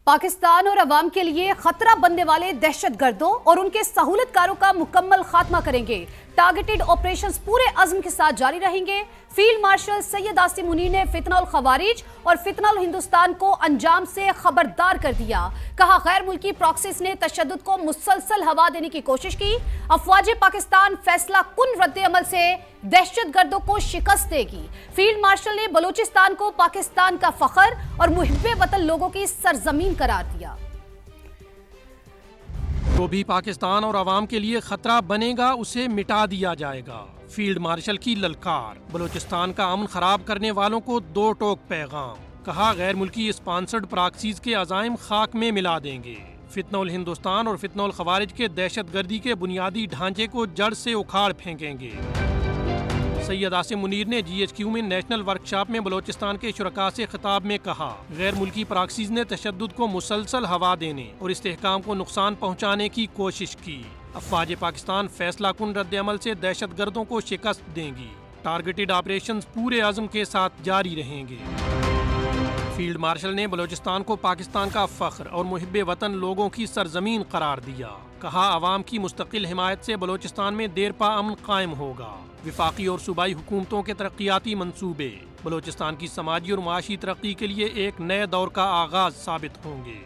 पाकिस्तान और अवाम के लिए खतरा बनने वाले दहशत गर्दों और उनके सहूलतकारों का मुकम्मल खात्मा करेंगे। टारगेटेड ऑपरेशंस पूरे अज़्म के साथ जारी रहेंगे। फील्ड मार्शल सैयद आसिम मुनीर ने फितनउल खवारिज और फितनउल हिंदुस्तान को अंजाम से खबरदार कर दिया। कहा, गैर मुल्की प्रॉक्सीज ने तशद्दुद को मुसलसल हवा देने की कोशिश की। अफवाज पाकिस्तान फैसला कुन रद्द अमल से दहशत गर्दों को शिकस्त देगी। फील्ड मार्शल ने बलूचिस्तान को पाकिस्तान का फखर और मुहिब्बे वतन लोगों की सरजमीन करार दिया। जो भी पाकिस्तान और अवाम के लिए खतरा बनेगा उसे मिटा दिया जाएगा। फील्ड मार्शल की ललकार। बलूचिस्तान का अमन खराब करने वालों को दो टोक पैगाम। कहा, गैर मुल्की स्पॉन्सर्ड प्रॉक्सीज के अज़ाइम खाक में मिला देंगे। फितनउल हिंदुस्तान और फितनउल खवारिज के दहशत गर्दी के बुनियादी ढांचे को जड़ से उखाड़ फेंकेंगे। सैयद आसिम मुनीर ने GHQ में नेशनल वर्कशॉप में बलोचिस्तान के शुरका से खिताब में कहा, गैर मुल्की प्रॉक्सीज ने तशद्दुद को मुसलसल हवा देने और इस्तेहकाम को नुकसान पहुँचाने की कोशिश की। अफवाज पाकिस्तान फैसला कुन रद्द अमल से दहशत गर्दों को शिकस्त देंगी। टारगेटेड ऑपरेशंस पूरे अज़्म के साथ जारी रहेंगे। फील्ड मार्शल ने बलूचिस्तान को पाकिस्तान का फख्र और मुहिब्बे वतन लोगों की सरजमीन करार दिया। कहा, अवाम की मुस्तकिल हिमायत से बलूचिस्तान में देरपा अमन कायम होगा। विफाकी और सूबाई हुकूमतों के तरक्याती मंसूबे बलूचिस्तान की समाजी और माशी तरक्की के लिए एक नए दौर का आगाज साबित होंगे।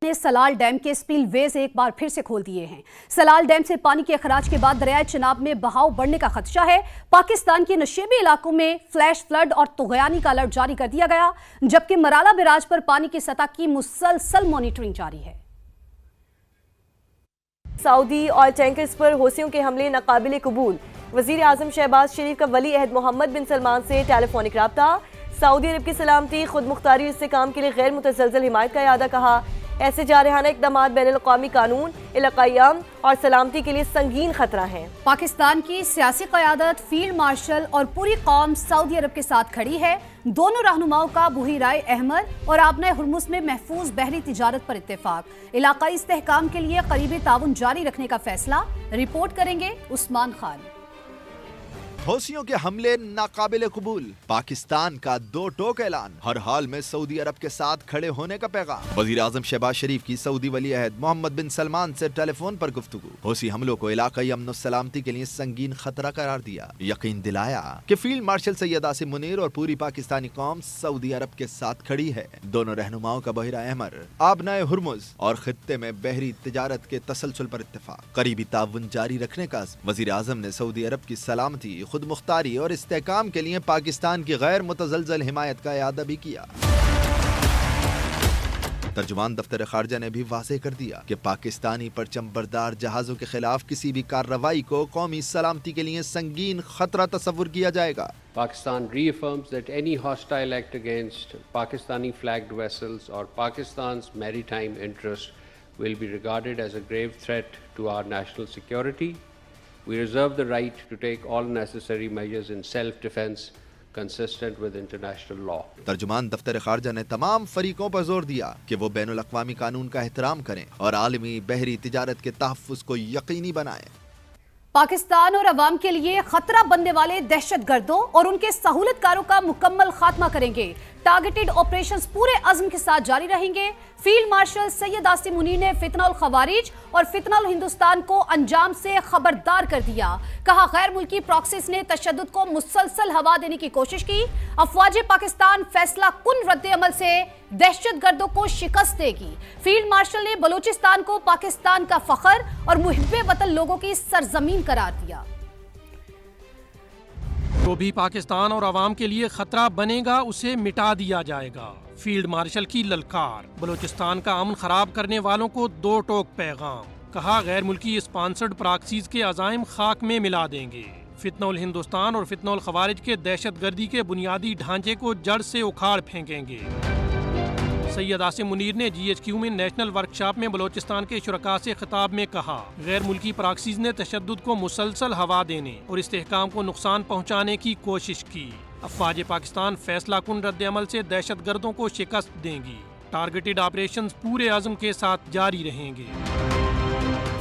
ने सलाल डैम के स्पिलवेज एक बार फिर से खोल दिए हैं। सलाल डैम से पानी के अखराज के बाद दरियाए चिनाब में बहाव बढ़ने का खदशा है। पाकिस्तान के नशेबी इलाकों में फ्लैश फ्लड और तुगयानी का अलर्ट जारी कर दिया गया, जबकि मराला बैराज पर पानी की सतह की मुसलसल मॉनिटरिंग जारी है। सऊदी ऑयल टैंकर्स पर हौसियों के हमले नाकाबिले कबूल। वजीर आजम शहबाज शरीफ का वली अहद मोहम्मद बिन सलमान से टेलीफोनिक राब्ता। सऊदी अरब की सलामती खुद मुख्तारी इस्तेहकाम के लिए गैर मुतज़लज़ल हिमायत का इरादा। कहा, ऐसे जारहाना इक़दाम बैनुल-अक़वामी कानून, इलाक़ाई अमन और सलामती के लिए संगीन खतरा है। पाकिस्तान की सियासी क़यादत, फील्ड मार्शल और पूरी कौम सऊदी अरब के साथ खड़ी है। दोनों रहनुमाओं का बुहिराए अहमर और आबनाए हुर्मुज़ में महफूज बहरी तिजारत पर इत्तेफाक। इलाक़ाई इस्तेहकाम के लिए करीबी ताउन जारी रखने का फैसला। रिपोर्ट करेंगे उस्मान खान। हौसियों के हमले नाकाबिले कबूल। पाकिस्तान का दो टोक ऐलान। हर हाल में सऊदी अरब के साथ खड़े होने का पैगाम। वजीर आजम शहबाज शरीफ की सऊदी वली अहद मोहम्मद बिन सलमान से टेलीफोन पर गुफ्तगू। हौसी हमलों को इलाकाई अमन और सलामती के लिए संगीन खतरा करार दिया। यकीन दिलाया कि फील्ड मार्शल सैयद आसिम मुनीर और पूरी पाकिस्तानी कौम सऊदी अरब के साथ खड़ी है। दोनों रहनुमाओं का बहिरा अहमर, आबनाए हुर्मुज़ और खित्ते में बहरी तिजारत के तसलसल पर इत्तेफाक। करीबी ताउन जारी रखने का वजीर आजम ने सऊदी अरब की सलामती, खुद मुख्तारी और इस्तेहकाम के लिए पाकिस्तान की गैर मुतज़लज़ल हिमायत का इरादा भी किया। तर्जुमान दफ्तर खारजा ने भी वाज़ेह कर दिया कि पाकिस्तानी परचम बरदार जहाजों के खिलाफ किसी भी कार्रवाई को कौमी सलामती के लिए संगीन खतरा तस्वुर किया जाएगा। Pakistan reaffirms that any hostile act against Pakistani flagged vessels or Pakistan's maritime interest will be regarded as a grave threat to our national security. We reserve the right to take all necessary measures in self-defense consistent with international law. तर्जुमान दफ्तर खारजा ने तमाम फरीकों पर जोर दिया कि वो बैनुल-अक़वामी कानून का एहतराम करें और आलमी बहरी तिजारत के तहफ़्फ़ुज़ को यकीनी बनाएं। पाकिस्तान और अवाम के लिए खतरा बनने वाले दहशत गर्दों और उनके सहूलतकारों का मुकम्मल खात्मा करेंगे। टारगेटेड ऑपरेशंस पूरे अज़्म के साथ जारी रहेंगे। फील्ड मार्शल सैयद आसिम मुनीर ने फितनउल खवारिज और फितनउल हिंदुस्तान को अंजाम से खबरदार कर दिया। कहा, गैर मुल्की प्रॉक्सीज ने तशद्दुद को मुसलसल हवा देने की कोशिश की। अफवाज पाकिस्तान फैसला कुन रद्द अमल से दहशत गर्दों को शिकस्त देगी। फील्ड मार्शल ने बलूचिस्तान को पाकिस्तान का फखर और मुहिब्बे वतन लोगों की सरजमीन करार दिया। जो भी पाकिस्तान और अवाम के लिए खतरा बनेगा उसे मिटा दिया जाएगा। फील्ड मार्शल की ललकार। बलूचिस्तान का अमन खराब करने वालों को दो टोक पैगाम। कहा, गैर मुल्की स्पॉन्सर्ड प्रॉक्सीज के अज़ाइम खाक में मिला देंगे। फितनउल हिंदुस्तान और फितनउल खवारिज के दहशत गर्दी के बुनियादी ढांचे को जड़ से उखाड़ फेंकेंगे। सैयद आसिम मुनीर ने GHQ में नेशनल वर्कशॉप में बलोचिस्तान के शुरका से खिताब में कहा, गैर मुल्की प्रॉक्सीज ने तशद्दुद को मुसलसल हवा देने और इस्तेहकाम को नुकसान पहुँचाने की कोशिश की। अफवाज पाकिस्तान फैसला कुन रद्द अमल से दहशत गर्दों को शिकस्त देंगी। टारगेटेड ऑपरेशंस पूरे अज़्म के साथ जारी रहेंगे।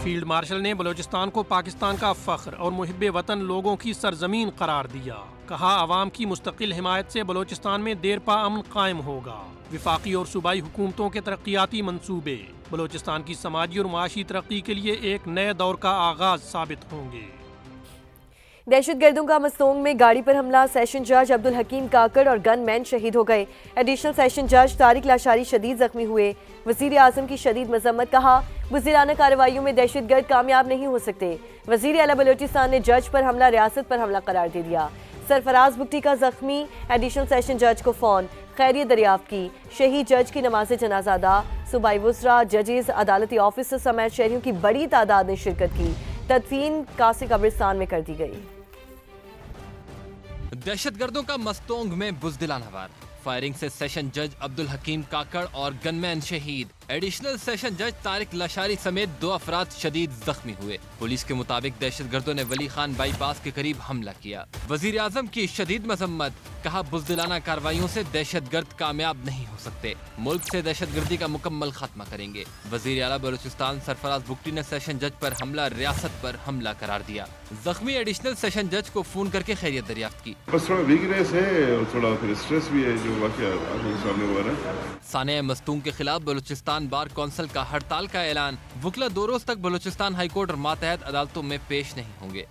फील्ड मार्शल ने बलूचिस्तान को पाकिस्तान का फख्र और मुहिब्बे वतन लोगों की सरजमीन करार दिया। कहा, अवाम की मुस्तकिल हिमायत से बलूचिस्तान में देरपा अमन कायम होगा। वफाकी और सूबाई हुकूमतों के तरक्याती मंसूबे बलूचिस्तान की समाजी और माशी तरक्की के लिए एक नए दौर का आगाज साबित होंगे। दहशत गर्दों का मस्तोंग में गाड़ी पर हमला, सेशन जज अब्दुल हकीम काकड़ और गन मैन शहीद हो गए। एडिशनल सेशन जज तारिक लाशारी शदीद जख्मी हुए। वजीर आजम की शदीद मजम्मत, कहा बुज़दिलाना कार्रवाइयों में दहशत गर्द कामयाब नहीं हो सकते। वजीर आला बलूचिस्तान ने जज पर हमला रियासत पर हमला करार दे दिया। सरफराज बुगटी का जख्मी, एडिशनल सेशन जज को फोन, खैरियत दरियाफ्त की। शहीद जज की नमाज जनाजा अदा। सूबाई वुज़रा, जजेस, अदालती ऑफिसर समेत शहरियों की बड़ी तादाद ने शिरकत की। तदफीन कासी कब्रिस्तान में कर दी गई। दहशतगर्दों का मस्तोंग में बुज़दिलाना वार, फायरिंग से सेशन जज अब्दुल हकीम काकड़ और गनमैन शहीद। एडिशनल सेशन जज तारिक लाशारी समेत 2 अफराद शदीद जख्मी हुए। पुलिस के मुताबिक दहशतगर्दों ने वली खान बाईपास के करीब हमला किया। वजीर आजम की शदीद मजम्मत, कहा बुज़दिलाना कार्रवाइयों से दहशतगर्द कामयाब नहीं हो सकते, मुल्क से दहशतगर्दी का मुकम्मल खात्मा करेंगे। वजीर आला बलूचिस्तान सरफराज बुगटी ने सेशन जज पर हमला रियासत पर हमला करार दिया। जख्मी एडिशनल सेशन जज को फोन करके खैरियत दरियाफ्त की। बस थोड़ा वीकनेस है और थोड़ा फिर स्ट्रेस भी है जो वाकया सामने हुआ है। साने मस्तूम के खिलाफ बलूचिस्तान बार कौंसिल का हड़ताल का ऐलान। वकला 2 रोज तक बलूचिस्तान हाई कोर्ट और मातहत अदालतों में पेश नहीं होंगे।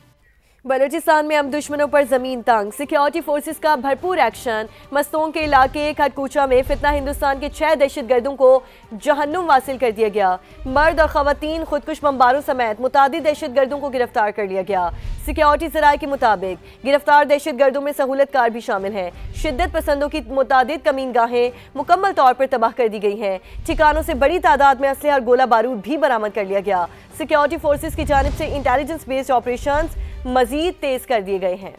बलूचिस्तान में अब दुश्मनों पर जमीन तंग, सिक्योरिटी फोर्सेस का भरपूर एक्शन। मस्तोंग के इलाके खटकूचा में फितना हिंदुस्तान के 6 दहशत गर्दों को जहन्नुम वासिल कर दिया गया। मर्द और खवातीन, खुदकुश बमबारों समेत मुतादिद दहशत गर्दों को गिरफ्तार कर लिया गया। सिक्योरिटी ज़राए के मुताबिक गिरफ्तार दहशत गर्दों में सहूलतकार भी शामिल हैं। शिद्दत पसंदों की मुतादिद कमीनगाहें मुकम्मल तौर पर तबाह कर दी गई हैं। ठिकानों से बड़ी तादाद में असलहा और गोला बारूद भी बरामद कर लिया गया। सिक्योरिटी फोर्सेस की जानिब से इंटेलिजेंस बेस्ड ऑपरेशंस मजीद तेज कर दिए गए हैं।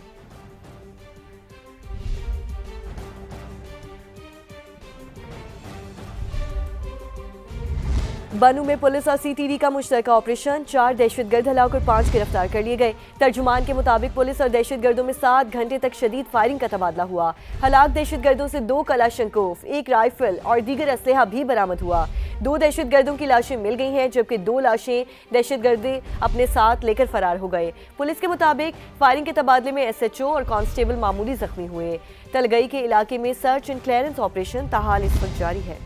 बनू में पुलिस और सीटीवी का मुश्तरका ऑपरेशन, 4 दहशतगर्द हलाक और 5 गिरफ्तार कर लिए गए। तर्जुमान के मुताबिक पुलिस और दहशतगर्दों में 7 घंटे तक शदीद फायरिंग का तबादला हुआ। हलाक दहशतगर्दों से 2 कलाशंकोफ, 1 राइफल और दीगर असलहा भी बरामद हुआ। 2 दहशतगर्दों की लाशें मिल गई हैं, जबकि 2 लाशें दहशतगर्द अपने साथ लेकर फरार हो गए। पुलिस के मुताबिक फायरिंग के तबादले में SHO और कांस्टेबल मामूली जख्मी हुए। तलगई के इलाके में सर्च एंड क्लियरेंस ऑपरेशन ताहाल इस वक्त जारी है।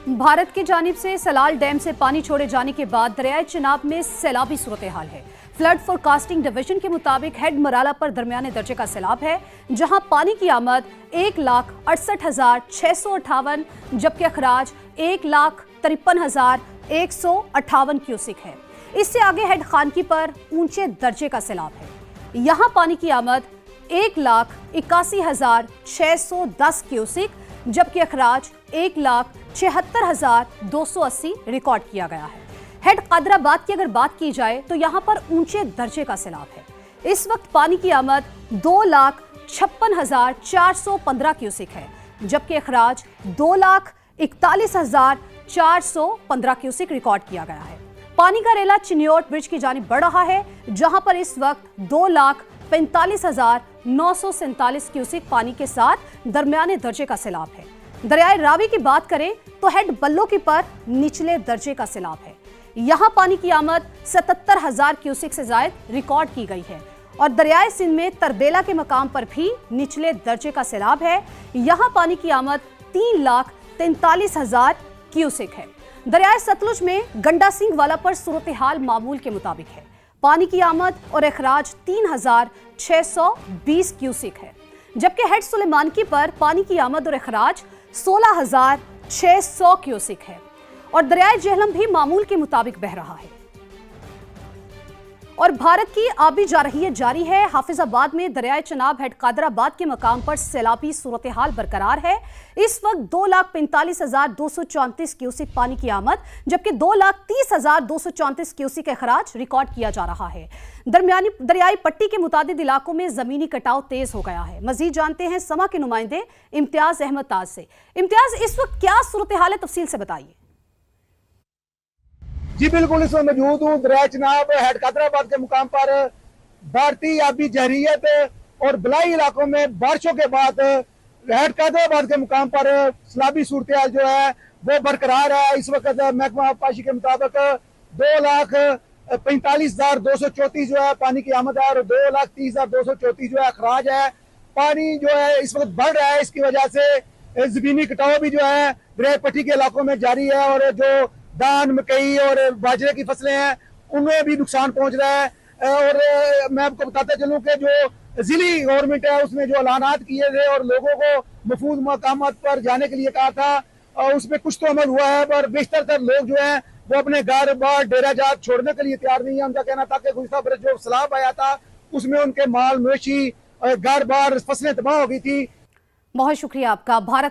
भारत की जानिब से सलाल डैम से पानी छोड़े जाने के बाद दरियाए चिनाब में सैलाबी सूरत हाल है। फ्लड फोरकास्टिंग डिवीजन के मुताबिक हेड मराला पर दरमियाने दर्जे का सैलाब है, जहां पानी की आमद 1,68,658 जबकि अखराज 1,53,158 क्यूसिक है। इससे आगे हेड खानकी पर ऊंचे दर्जे का सैलाब है। यहां पानी की आमद 1,81,610 क्यूसिक जबकि अखराज 1,76,280 रिकॉर्ड किया गया है। हेड कादराबाद की अगर बात की जाए तो यहां पर ऊंचे दर्जे का सैलाब है। इस वक्त पानी की आमद 2,56,415 क्यूसिक है जबकि अखराज 2,41,415 क्यूसिक रिकॉर्ड किया गया है। पानी का रेला चिन्योट ब्रिज की जानिब बढ़ रहा है, जहां पर इस वक्त 2,45,947 क्यूसिक पानी के साथ दरमियाने दर्जे का सैलाब है। दरियाए रावी की बात करें तो हेड बल्लो की पर निचले दर्जे का सैलाब है। यहां पानी की आमद 77,000 क्यूसिक से ज्यादा रिकॉर्ड की गई है और दरियाए सिंध में तरबेला के मकाम पर भी निचले दर्जे का सैलाब है। यहां पानी की आमद 3,43,000 क्यूसिक है। दरियाए सतलुज में गंडा सिंह वाला पर सूरत हाल मामूल के मुताबिक है। पानी की आमद और अखराज 3,620 क्यूसिक है जबकि हेड सुलेमानकी पर पानी की आमद और अखराज 16,600 क्यूसिक है और दरियाए जेहलम भी मामूल के मुताबिक बह रहा है। और भारत की आबी जारहियत जारी है। हाफिजाबाद में दरियाए चनाब हेड कादराबाद के मकाम पर सैलाबी सूरत हाल बरकरार है। इस वक्त 2,45,234 क्यूसिक पानी की आमद जबकि 2,30,234 क्यूसिक अखराज रिकॉर्ड किया जा रहा है। दरमियानी दरियाई पट्टी के मुतादिद इलाकों में जमीनी कटाव तेज हो गया है। मजीद जानते हैं समा के नुमाइंदे इम्तियाज अहमद ताज से। इम्तियाज, इस वक्त क्या सूरत हाल है, तफसील से बताइए। जी बिल्कुल, इस वक्त मौजूद हूँ दरिया चनाब हेड कादराबाद के मुकाम पर। भारतीय आबी जहरीत और बलाई इलाकों में बारिशों के बाद हेड कादराबाद के मुकाम पर सैलाबी सूरत हाल जो है वो बरकरार है। इस वक्त महकमा आबपाशी के मुताबिक 2,45,234 जो है पानी की आमद है और 2,30,234 जो है अखराज है। पानी जो है इस वक्त बढ़ रहा है, इसकी वजह से जमीनी कटाव भी जो है दरिया पट्टी के इलाकों में जारी है और जो धान, मकई और बाजरे की फसलें हैं उनमें भी नुकसान पहुंच रहा है। और मैं आपको बताते चलूं कि जो जिली गवर्नमेंट है उसने जो ऐलानात किए थे और लोगों को महफूज मकामात पर जाने के लिए कहा था, उसमें कुछ तो अमल हुआ है, पर बेशतर लोग जो हैं वो अपने घर बार डेरा जात छोड़ने के लिए तैयार नहीं है। उनका कहना था कि गुज़िश्ता बरस जो सैलाब आया था उसमें उनके माल मवेशी, घर बार, फसलें तबाह हो गई थी। बहुत शुक्रिया आपका। भारत